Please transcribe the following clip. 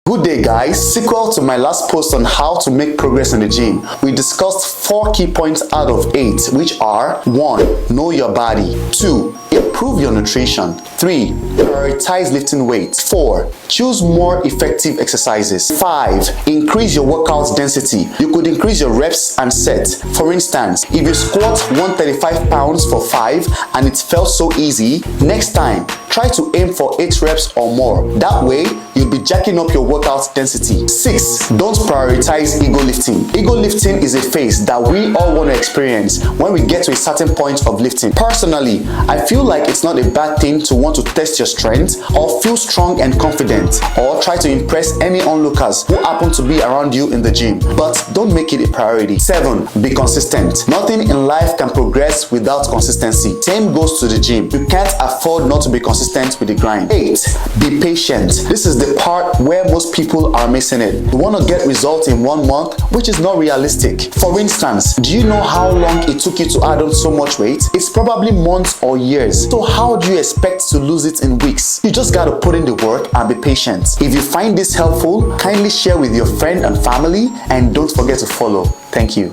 Good day guys, sequel to my last post on how to make progress in the gym. We discussed 4 key points out of 8, which are 1. Know your body. 2. Improve your nutrition. 3. Prioritize lifting weights. 4. Choose more effective exercises. 5. Increase your workout density. You could increase your reps and sets. For instance, if you squat 135 pounds for 5 and it felt so easy, next time try to aim for 8 reps or more. That way, you'll be jacking up your workout density. 6. Don't prioritize ego lifting. Ego lifting is a phase that we all want to experience when we get to a certain point of lifting. Personally, I feel like it's not a bad thing to want to test your strength or feel strong and confident or try to impress any onlookers who happen to be around you in the gym. But don't make it a priority. 7. Be consistent. Nothing in life can progress without consistency. Same goes to the gym. You can't afford not to be consistent with the grind. 8. Be patient. This is the part where most people are missing it. You want to get results in 1 month, which is not realistic. For instance, do you know how long it took you to add on so much weight? It's probably months or years. So how do you expect to lose it in weeks? You just gotta put in the work and be patient. If you find this helpful, kindly share with your friend and family, and don't forget to follow. Thank you.